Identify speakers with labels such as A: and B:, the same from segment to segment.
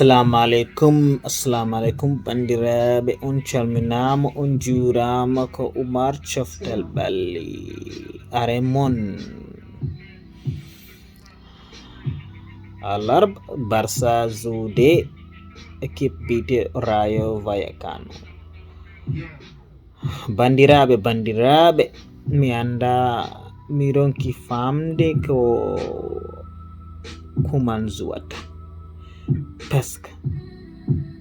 A: Assalamu alaikum bandiraɓe, on calminama, on jurama, ko Umar Coftal Balli aremon. Alarba Barça zude équipe bite Rayo Vallecano. Bandiraɓe mi anda mi ronki famde ko kuman zuwata presque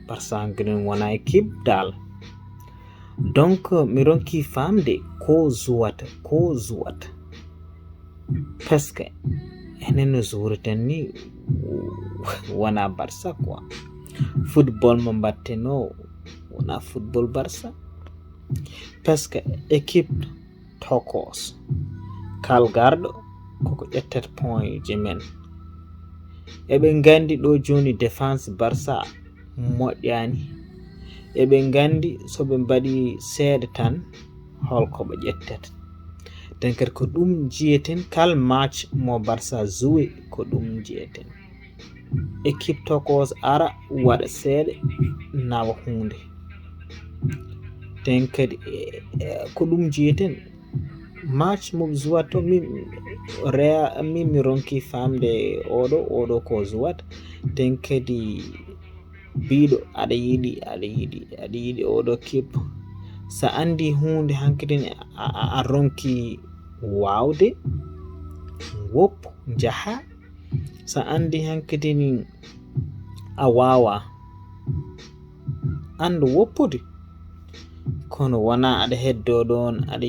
A: Barça ngren wona équipe dal, donc mi ronki famde ko zuwata presque enen no zuwreten ni wona Barça quoi. Football mo mbatteno wona football Barça, presque équipe tokos kalgarɗo koko ƴettata point ji men. Eɓe gandi ɗo joni défense Barça moƴƴani, eɓe gandi soɓe mbaɗi seeɗa tan holko ɓe ƴettata. Den kadi ko ɗum jiyeten kal match mo Barça joué, ko ɗum jiyeten. Équipe tokos ara waɗa seeɗa nawa hunde, den kadi ko ɗum jiyeten. Match mo zuwato min mi ronki famde oɗo ko zuwata, den kadi biɗo aɗa yiɗi oɗo kip, sa andi hunde hankkadin a ronki wawde woppu jaha, sa andi hankkadin a wawa andu woppude, kono wona aɗa heddo ɗon aɗa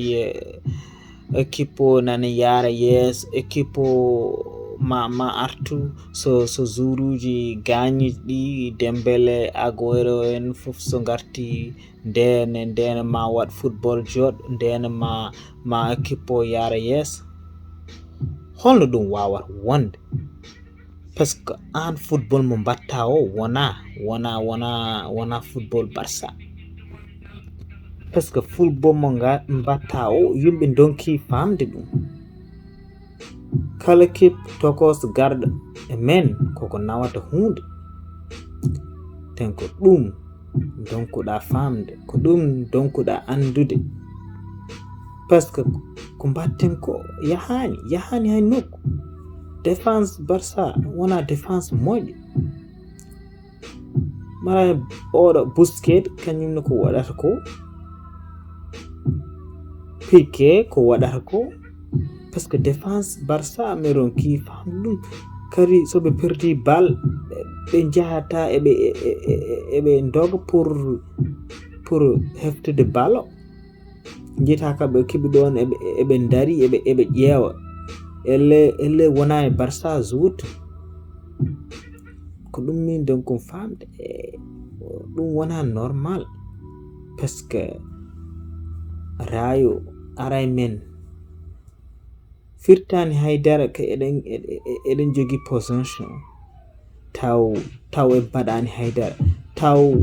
A: équipe o nana yara yeeso, équipe o ma artu so jouruji gañiɗi ɗi Dembele, Aguero en foof so garti ndena ma waɗ football joɗɗo, ndena ma équipe o yara yeeso. Holno ɗum wawata wonde, parce que an football mo mbatta o wona football Barça. Parce que football mo mbatta o yimɓe donki famde ɗum. Kala kip tokos garɗo e men koko nawata hunde, ten ko ɗum donkuɗa famde, ko ɗum donkuɗa andude. Parce que ko mbatten ko yahani hay nokku. Défense Barça wona défense moƴƴo. Mara oɗo Busquets kañumne ko waɗata ko, Piqué ko waɗata ko, parce que défense Barça mi ronki famde ɗum. Kadi soɓe perdi bal ɓe jahata eɓe doga pour heftude bal o. Jita kamɓe keɓi ɗon eɓe dari eɓe ƴeewa elle wona e Barça zuwtu. Ko ɗum min donc famde ɗum wona normal, parce que Rayo aray men firtani haydara ko eɗen jogi possession taw e mbaɗani haydara, taw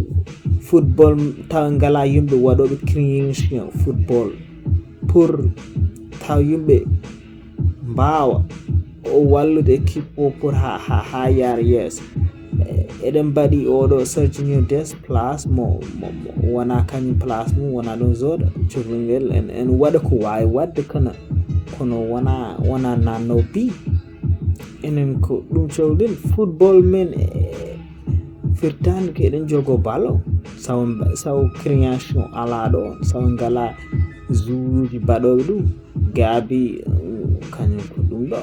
A: football taw ngala yimɓe waɗoɓe création football pour taw yimɓe mbawa o wallude équipe o pour ha yara yeeso. Eɗen mbaɗi oɗo Serginho Dest place mo wona kañum place mum, wona ɗon zoda curlungel en waɗa ko wawi wadde, kono wona nanno bi. Enen ko ɗum cohlen football men firtani ko eɗen jogo balo, saw création ala ɗon, saw ngala jouruji mbaɗoɓe ɗum gaabi kañum ko ɗum ɗo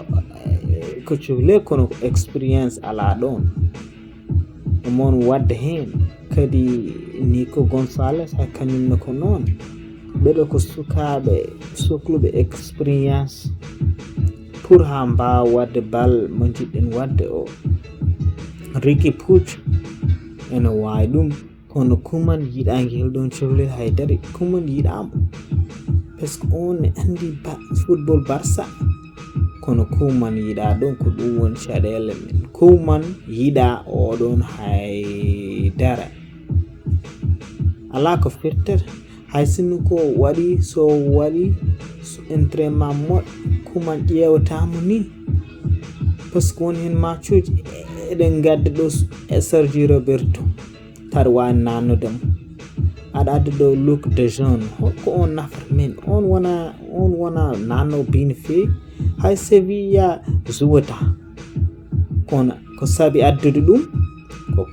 A: ko cohle, kono expérience ala ɗon mon wadde hen. Kadi Nico Gonçalves hay kañumne ko noon, ɓeɗo ko sukaɓe sohluɓe expérience pour ha mbawa wadde bal mo jiɗɗen wadde o. Riqui Puig ene wawi ɗum, kono Koeman yiɗaki helɗon cohlel haydara. Koeman yiɗamo parce que on ne andi football Barça, kono Koeman yiɗa ɗon, ko ɗum woni caɗele men. Koeman yiɗa oɗon haydara, ala ko firtata. hay sinno ko waɗi so waɗi entraînement moƴƴo kuman ƴewatamo ni par ce que woni hen matchuji eɗen gaddi ɗo Sergio Roberto tar wani nannude mo aɗa adda ɗo Luc de Jong holko on nafata men on wona nanno bini fewi hay Sevilla zuwata kono ko sabi addude ɗum ko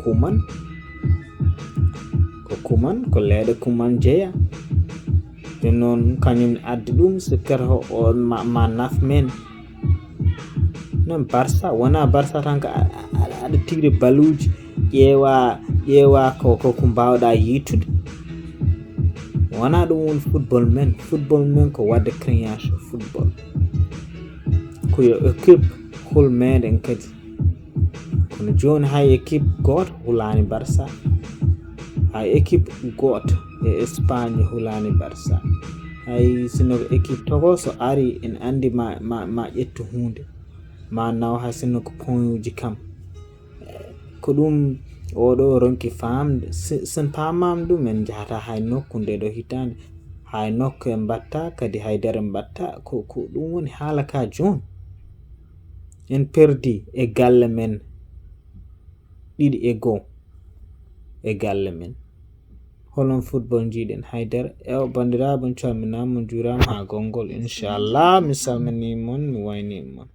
A: kuman ko leeɗe kuman jeeya nden noon kañum addi ɗum sikkata on ma naf men non Barça wona Barça tan ko aɗa tigre baluji ƴeewa ko mbawɗa yitude wona ɗum woni football men ko wadde création football ko yo équipe hul meɗen kadi kono joni hay équipe goto hulani Barça hay équipe goto e Espagne hulani Barça hay sino équipe togo so ari en andi ma ƴettu hunde ma naw hay sinno ko point uji kam ko ɗum oɗo ronki famde sen pamam ɗum en jahata hay nokku nde ɗo hitande hay nokku en batta kadi haydara en batta ko ɗum woni haala ka joni en perdi e galle men 2-1 e galle men holon football jiiɗen haydara ewa bandiraɓe calminama juurama ha gongol inchallah mi salminimon mi waynimon